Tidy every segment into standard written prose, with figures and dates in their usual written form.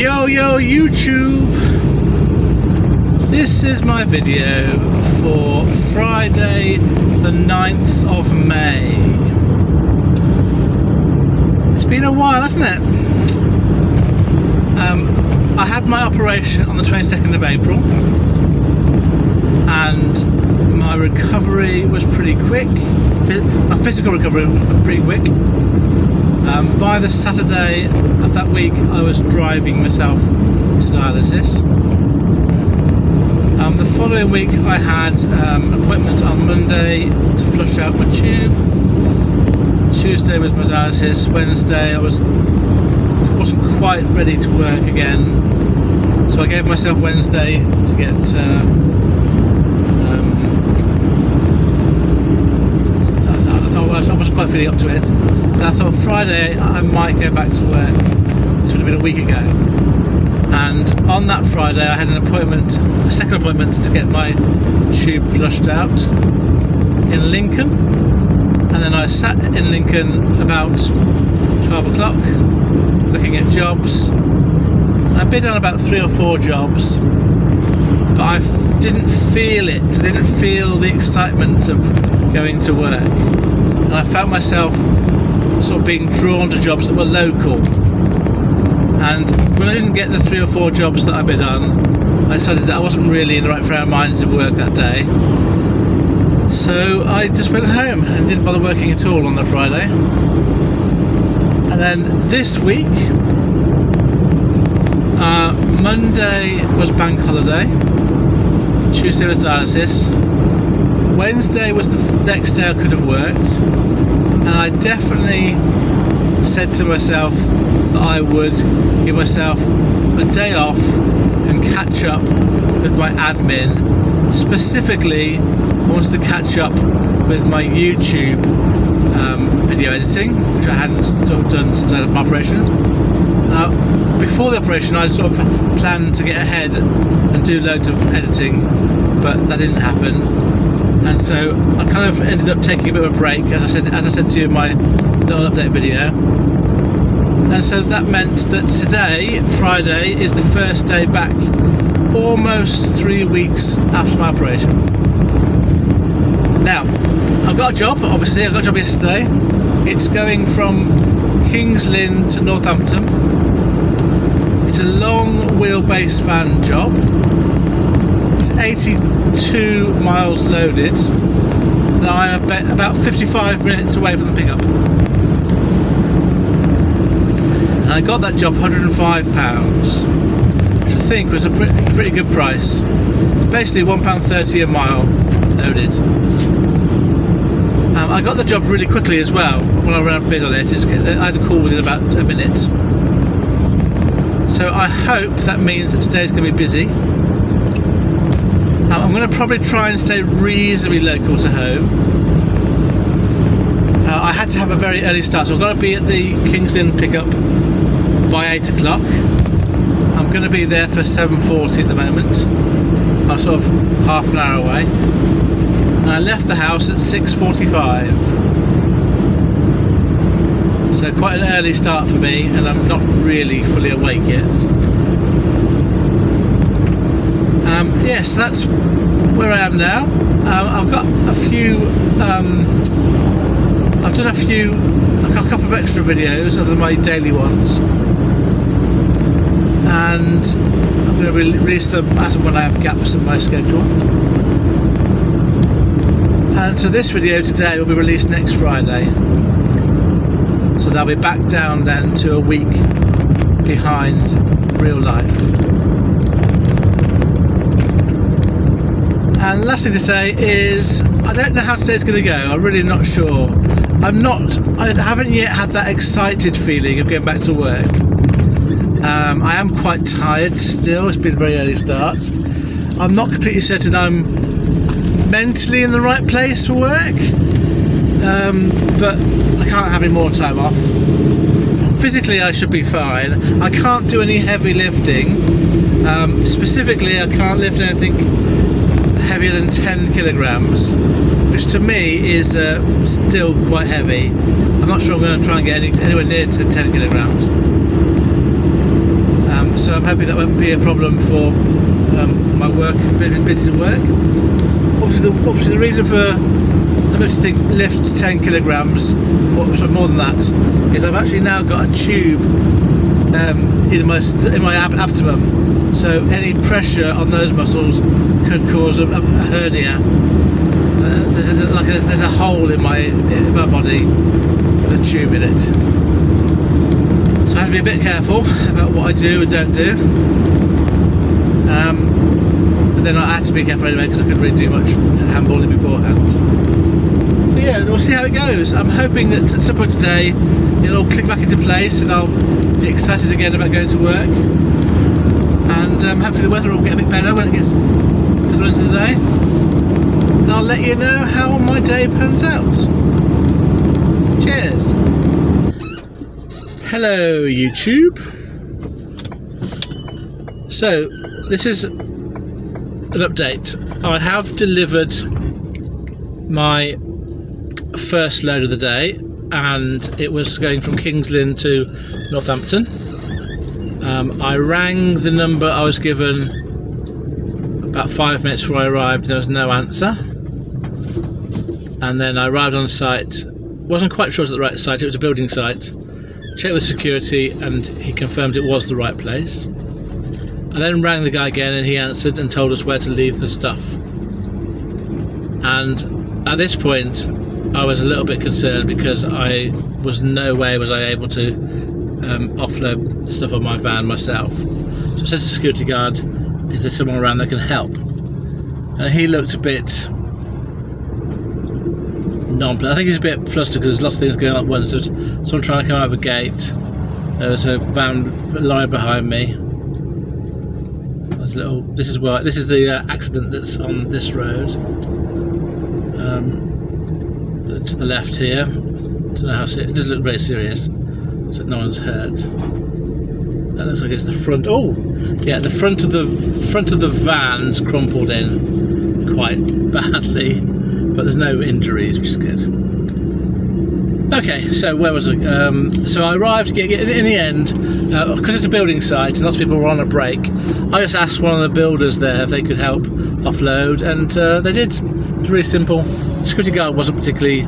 Yo YouTube! This is my video for Friday the 9th of May. It's been a while, hasn't it? I had my operation on the 22nd of April and my recovery was pretty quick. My physical recovery was pretty quick. By the Saturday of that week I was driving myself to dialysis. The following week I had an appointment on Monday to flush out my tube. Tuesday was my dialysis. Wednesday I wasn't quite ready to work again, so I gave myself Wednesday to get I wasn't quite feeling up to it, and I thought Friday I might go back to work. This would have been a week ago, and on that Friday I had a second appointment to get my tube flushed out in Lincoln, and then I sat in Lincoln about 12 o'clock looking at jobs. I bid on about 3 or 4 jobs, but I didn't feel it. I didn't feel the excitement of going to work, and I felt myself sort of being drawn to jobs that were local. And when I didn't get the 3 or 4 jobs that I bid on, I decided that I wasn't really in the right frame of mind to work that day. So I just went home and didn't bother working at all on the Friday. And then this week, Monday was bank holiday, Tuesday was dialysis, Wednesday was the next day I could have worked, and I definitely said to myself that I would give myself a day off and catch up with my admin. Specifically, I wanted to catch up with my YouTube video editing, which I hadn't sort of done since I had my operation. Before the operation I sort of planned to get ahead and do loads of editing, but that didn't happen, and so I kind of ended up taking a bit of a break, as I said to you in my little update video. And so that meant that today, Friday, is the first day back, almost 3 weeks after my operation. Now, I've got a job, obviously. I got a job yesterday. It's going from Kings Lynn to Northampton. It's a long wheelbase van job. It's 82 miles loaded, and I am about 55 minutes away from the pickup. And I got that job £105, which I think was a pretty good price. It's basically £1.30 a mile loaded. I got the job really quickly as well. When I ran a bid on it, I had a call within about a minute. So I hope that means that today's going to be busy. I'm going to probably try and stay reasonably local to home. I had to have a very early start, so I've got to be at the Kings Lynn pickup by 8 o'clock. I'm going to be there for 7:40 at the moment. I'm sort of half an hour away. And I left the house at 6:45. So quite an early start for me, and I'm not really fully awake yet. Yes, that's where I am now. I've got a few. I've done a couple of extra videos other than my daily ones, and I'm going to release them as and when I have gaps in my schedule. And so this video today will be released next Friday. So they'll be back down then to a week behind real life. And last thing to say is, I don't know how today's going to go. I'm really not sure. I haven't yet had that excited feeling of going back to work. I am quite tired still. It's been a very early start. I'm not completely certain I'm mentally in the right place for work, but I can't have any more time off. Physically I should be fine. I can't do any heavy lifting. Specifically I can't lift anything heavier than 10 kilograms, which to me is still quite heavy. I'm not sure I'm going to try and get anywhere near 10 kilograms. So I'm hoping that won't be a problem for my work, business at work. Obviously the reason for lift 10 kilograms, or sorry, more than that, is I've actually now got a tube in my abdomen, so any pressure on those muscles could cause a hernia. There's a hole in my body with a tube in it, so I have to be a bit careful about what I do and don't do. But then I had to be careful anyway because I couldn't really do much handballing beforehand. So yeah, we'll see how it goes. I'm hoping that at some point today it'll all click back into place and I'll be excited again about going to work. And hopefully the weather will get a bit better when it gets further into the day. And I'll let you know how my day pans out. Cheers. Hello YouTube. So this is an update. I have delivered my first load of the day, and it was going from Kings Lynn to Northampton. I rang the number I was given about 5 minutes before I arrived. There was no answer, and then I arrived on site. Wasn't quite sure it was the right site. It was a building site. Checked with security and he confirmed it was the right place. I then rang the guy again and he answered and told us where to leave the stuff. And at this point I was a little bit concerned because I was no way was I able to offload stuff on my van myself. So I said to the security guard, is there someone around that can help? And he looked a bit non-plussed. I think he's a bit flustered because there's lots of things going on at once. There was someone trying to come out of a gate. There was a van lying behind me. This is the accident that's on this road. To the left here. Don't know how serious. It doesn't look very serious. So no one's hurt. That looks like it's the front. Oh, yeah, the front of the van's crumpled in quite badly, but there's no injuries, which is good. Okay, so where was I? So I arrived in the end, because it's a building site and lots of people were on a break. I just asked one of the builders there if they could help offload, and they did. It was really simple. The security guard wasn't particularly.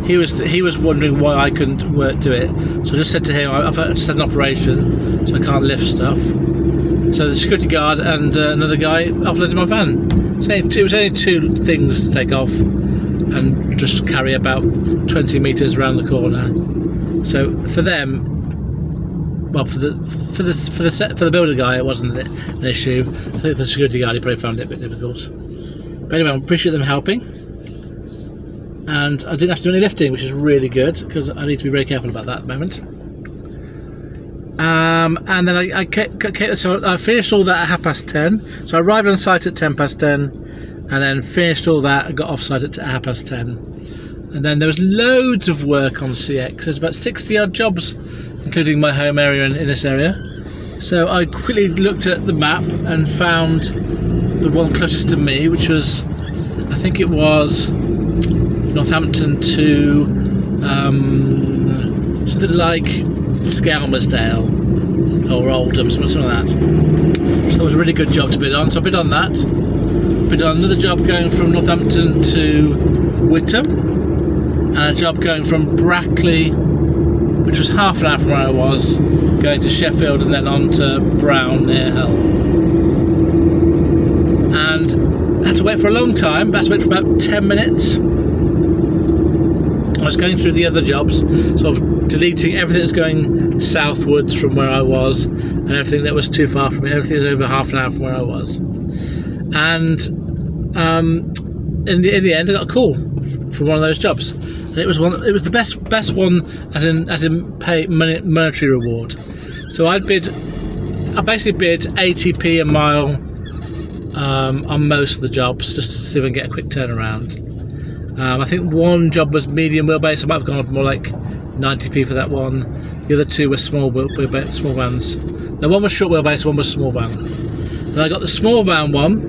He was wondering why I couldn't do it. So I just said to him, I've just had an operation, so I can't lift stuff. So the security guard and another guy offloaded my van. So it was only 2 things to take off and just carry about 20 metres around the corner. So for them, well, for the builder guy, it wasn't an issue. I think for the security guard, he probably found it a bit difficult. But anyway, I appreciate them helping, and I didn't have to do any lifting, which is really good because I need to be very careful about that at the moment. And then so I finished all that at 10:30. So I arrived on site at 10:10. And then finished all that and got off site at 10:30. And then there was loads of work on CX. There's about 60 odd jobs, including my home area in this area. So I quickly looked at the map and found the one closest to me, which was, I think it was Northampton to something like Skelmersdale or Oldham, something like that. So that was a really good job to bid on. So I bid on that. Bid on another job going from Northampton to Witham, and a job going from Brackley, which was half an hour from where I was, going to Sheffield and then on to Brown near Hull. And I had to wait for a long time. I had to wait for about 10 minutes. I was going through the other jobs, sort of deleting everything that's going southwards from where I was, and everything that was too far from it. Everything was over half an hour from where I was. And in the end, I got a call from one of those jobs, and it was the best one as in pay monetary reward. So I basically bid 80p a mile on most of the jobs, just to see if I can get a quick turnaround. I think one job was medium wheelbase. I might have gone up more like 90p for that one. The other 2 were small vans. No, one was short wheelbase, one was small van. And I got the small van one.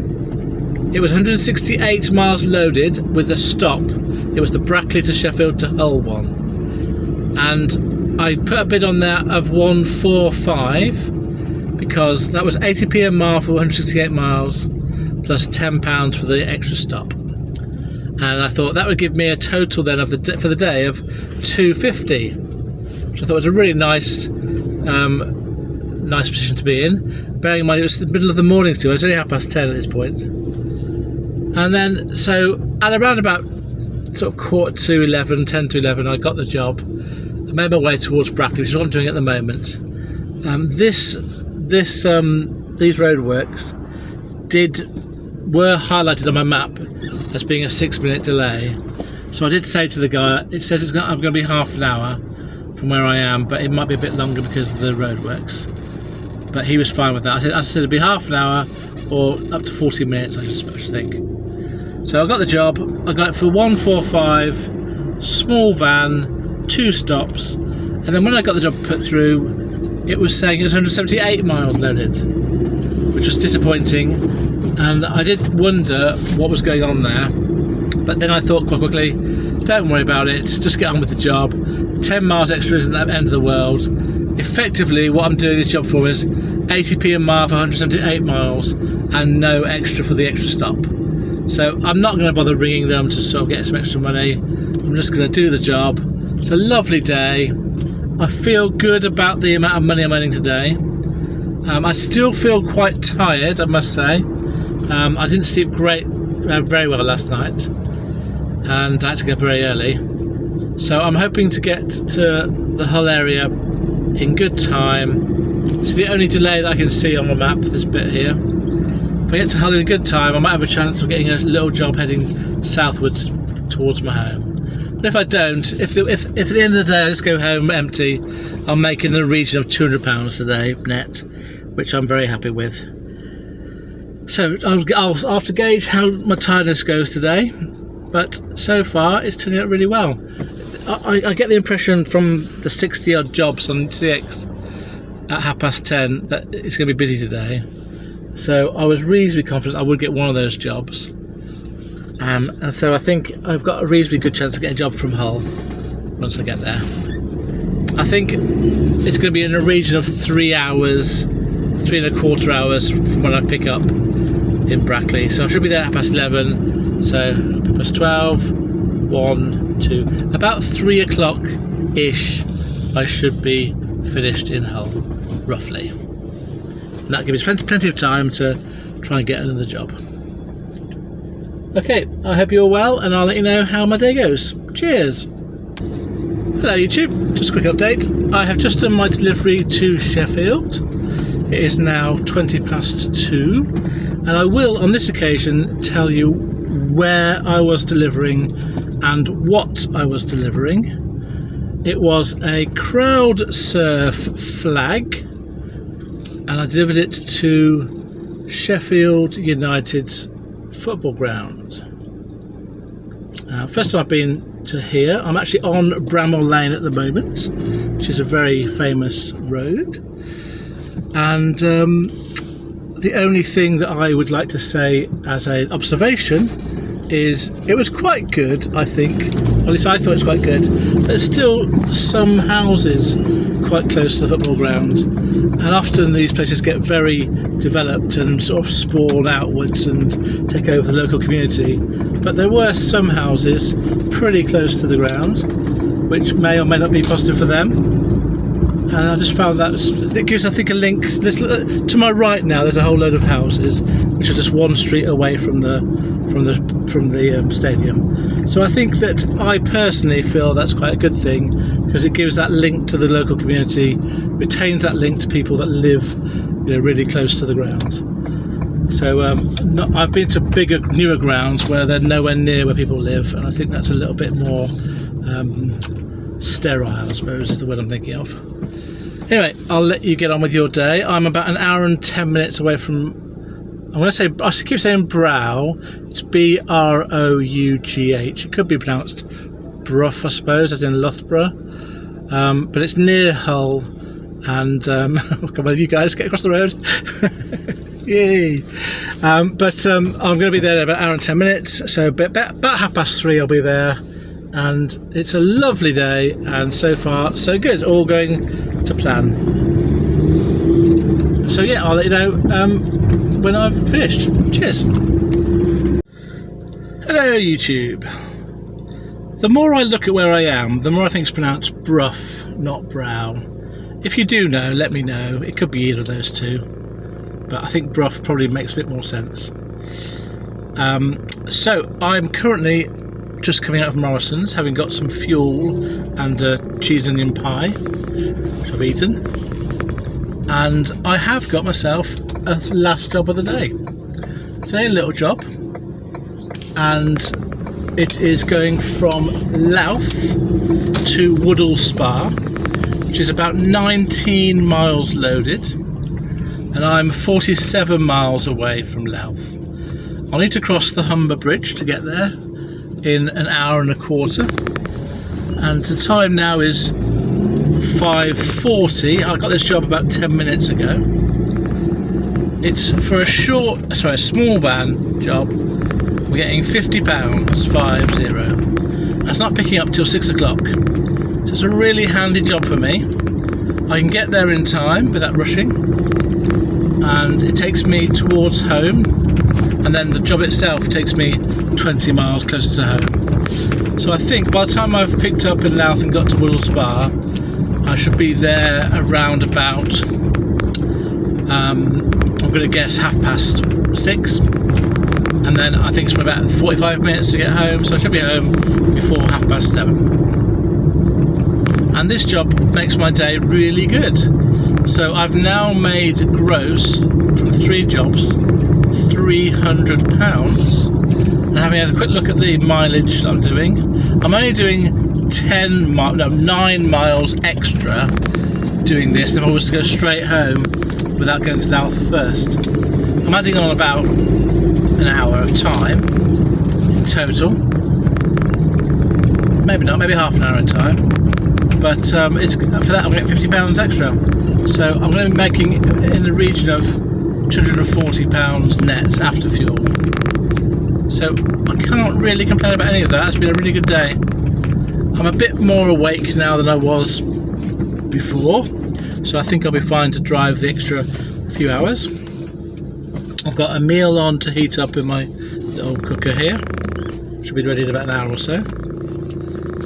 It was 168 miles loaded with a stop. It was the Brackley to Sheffield to Hull one. And I put a bid on there of 145 because that was 80p a mile for 168 miles plus £10 for the extra stop. And I thought that would give me a total then of for the day of 250, which I thought was a really nice position to be in. Bearing in mind it was the middle of the morning still, it was only 10:30 at this point. And then, so at around about sort of 10:45, 10 to 11, I got the job. I made my way towards Brackley, which is what I'm doing at the moment. These roadworks were highlighted on my map as being a 6-minute delay. So I did say to the guy, it says I'm going to be half an hour from where I am, but it might be a bit longer because of the roadworks. But he was fine with that. I said it'd be half an hour or up to 40 minutes, I should think. So I got the job. I got it for 145, small van, 2 stops, and then when I got the job put through, it was saying it was 178 miles loaded, which was disappointing. And I did wonder what was going on there, but then I thought quite quickly, don't worry about it, just get on with the job. 10 miles extra isn't that end of the world. Effectively, what I'm doing this job for is 80p a mile for 178 miles and no extra for the extra stop. So I'm not going to bother ringing them to sort of get some extra money. I'm just going to do the job. It's a lovely day. I feel good about the amount of money I'm earning today. I still feel quite tired, I must say. I didn't sleep very well last night, and I had to get up very early. So I'm hoping to get to the Hull area in good time. This is the only delay that I can see on my map, this bit here. If I get to Hull in good time, I might have a chance of getting a little job heading southwards towards my home. But if I don't, if at the end of the day I just go home empty, I'm making the region of £200 a day net, which I'm very happy with. So I'll have to gauge how my tiredness goes today, but so far it's turning out really well. I get the impression from the 60 odd jobs on CX at 10:30 that it's going to be busy today. So I was reasonably confident I would get one of those jobs. And so I think I've got a reasonably good chance of getting a job from Hull once I get there. I think it's going to be in a region of 3 hours, 3.25 hours from when I pick up in Brackley. So I should be there at 11:30, so 12, 1, 2, about 3 o'clock-ish I should be finished in Hull, roughly. And that gives me plenty of time to try and get another job. Okay, I hope you're well, and I'll let you know how my day goes. Cheers! Hello YouTube, just a quick update. I have just done my delivery to Sheffield. It is now 2:20, and I will on this occasion tell you where I was delivering and what I was delivering. It was a crowd surf flag, and I delivered it to Sheffield United's football ground. First time I've been to here. I'm actually on Bramall Lane at the moment, which is a very famous road. And the only thing that I would like to say as an observation is it was quite good, I think. At least I thought it was quite good. There's still some houses quite close to the football ground, and often these places get very developed and sort of spawn outwards and take over the local community. But there were some houses pretty close to the ground, which may or may not be positive for them. And I just found that it gives, I think, a link. To my right now, there's a whole load of houses which are just one street away from the stadium. So I think that I personally feel that's quite a good thing, because it gives that link to the local community, retains that link to people that live, really close to the ground. So I've been to bigger, newer grounds where they're nowhere near where people live, and I think that's a little bit more sterile, I suppose is the word I'm thinking of. Anyway, I'll let you get on with your day. I'm about an hour and 10 minutes away from, I keep saying Brough. It's Brough. It could be pronounced Brough, I suppose, as in Loughborough. But it's near Hull. And come on, you guys, get across the road. Yay! I'm going to be there in about an hour and 10 minutes. So about 3:30 I'll be there. and it's a lovely day, and so far so good, all going to plan. So yeah, I'll let you know when I've finished. Cheers. Hello YouTube. The more I look at where I am, the more I think it's pronounced Brough, not Brow. If you do know, let me know. It could be either of those two, but I think Brough probably makes a bit more sense. So I'm currently just coming out of Morrison's, having got some fuel and a cheese onion pie, which I've eaten, and I have got myself a last job of the day. It's a little job, and it is going from Louth to Woodall Spa, which is about 19 miles loaded, and I'm 47 miles away from Louth. I'll need to cross the Humber Bridge to get there in an hour and a quarter, and the time now is 5:40. I got this job about 10 minutes ago. It's for a small van job. We're getting £50, 50. That's not picking up till 6 o'clock. So it's a really handy job for me. I can get there in time without rushing, and it takes me towards home, and then the job itself takes me 20 miles closer to home. So I think by the time I've picked up in Louth and got to Woodall Spa, I should be there around about, I'm going to guess 6:30, and then I think it's about 45 minutes to get home, so I should be home before 7:30. And this job makes my day really good. So I've now made gross from 3 jobs £300, and having had a quick look at the mileage I'm doing, I'm only doing 9 miles extra doing this if I was to go straight home without going to Louth first. I'm adding on about an hour of time in total. Maybe not, maybe half an hour in time. But it's, for that I'm going to get £50 extra. So I'm going to be making in the region of £240 net after fuel. So I can't really complain about any of that. It's been a really good day. I'm a bit more awake now than I was before, so I think I'll be fine to drive the extra few hours. I've got a meal on to heat up in my little cooker here. Should be ready in about an hour or so.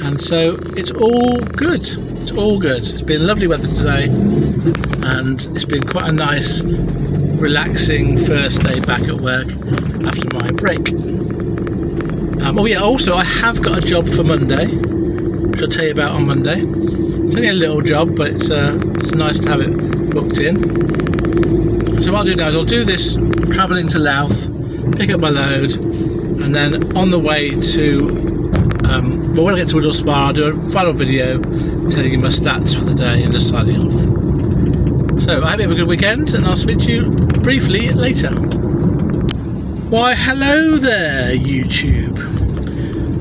And so it's all good. It's all good. It's been lovely weather today, and it's been quite a nice, relaxing first day back at work after my break. Oh yeah, also I have got a job for Monday, which I'll tell you about on Monday. It's only a little job, but it's nice to have it booked in. So what I'll do now is I'll do this travelling to Louth, pick up my load, and then on the way to when I get to Woodall Spa, I'll do a final video telling you my stats for the day and just signing off. So I hope you have a good weekend, and I'll speak to you briefly later. Why hello there YouTube.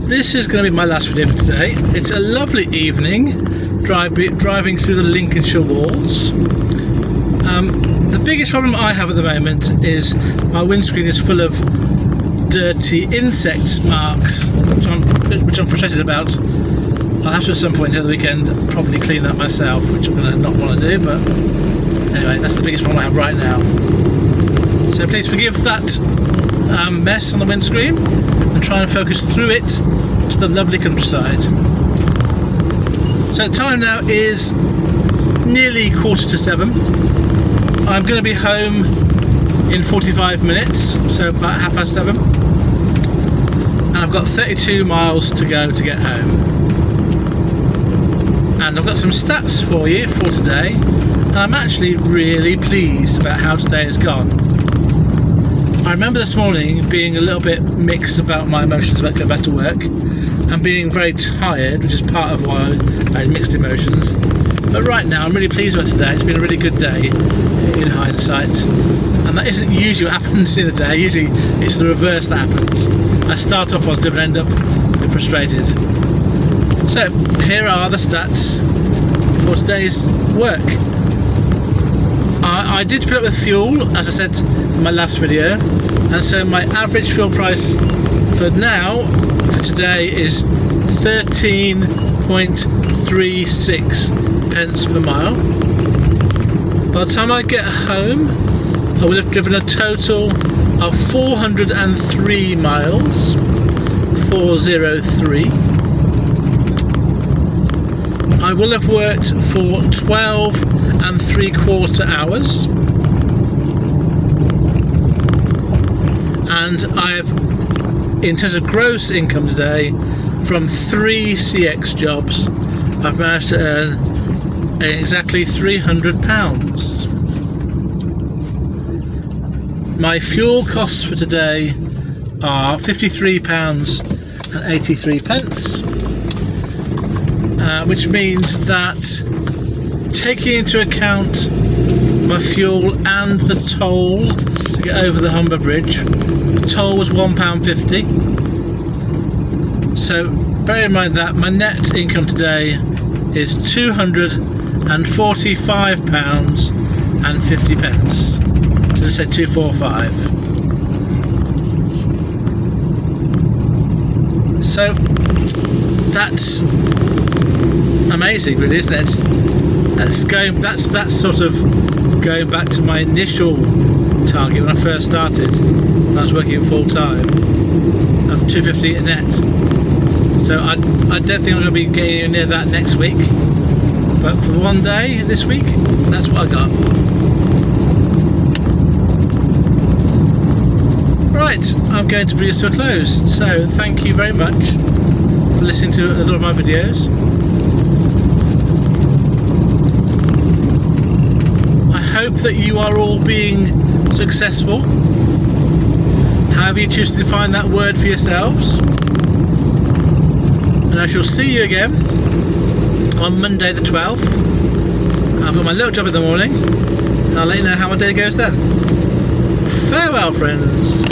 This is going to be my last video for today. It's a lovely evening driving through the Lincolnshire Wolds. The biggest problem I have at the moment is my windscreen is full of dirty insect marks, which I'm frustrated about. I'll have to at some point over the weekend probably clean that myself, which I'm going to not want to do, but anyway, that's the biggest problem I have right now. So please forgive that mess on the windscreen, and try and focus through it to the lovely countryside. So time now is nearly 7:15. I'm going to be home in 45 minutes, so about 7:30, and I've got 32 miles to go to get home. And I've got some stats for you for today, and I'm actually really pleased about how today has gone. I remember this morning being a little bit mixed about my emotions about going back to work, and being very tired, which is part of why I had mixed emotions. But right now I'm really pleased about today. It's been a really good day in hindsight, and that isn't usually what happens in a day. Usually it's the reverse that happens. I start off positive and end up frustrated. So here are the stats for today's work. I did fill up with fuel, as I said in my last video, and so my average fuel price for today is 13.36 pence per mile. By the time I get home, I will have driven a total of 403 miles. 403. I will have worked for 12 3/4 hours, and I have, in terms of gross income today, from 3 CX jobs, I've managed to earn exactly £300. My fuel costs for today are £53.83, which means that, taking into account my fuel and the toll to get over the Humber Bridge, the toll was £1.50. So bear in mind that my net income today is £245.50. So I said 245. So that's amazing, really, isn't it? That's sort of going back to my initial target when I first started, when I was working full time, of 250 a net. So I don't think I'm going to be getting near that next week, but for one day this week, that's what I got. Right, I'm going to bring this to a close. So thank you very much for listening to another of my videos. I hope that you are all being successful, however you choose to define that word for yourselves. And I shall see you again on Monday the 12th. I've got my little job in the morning, and I'll let you know how my day goes then. Farewell, friends.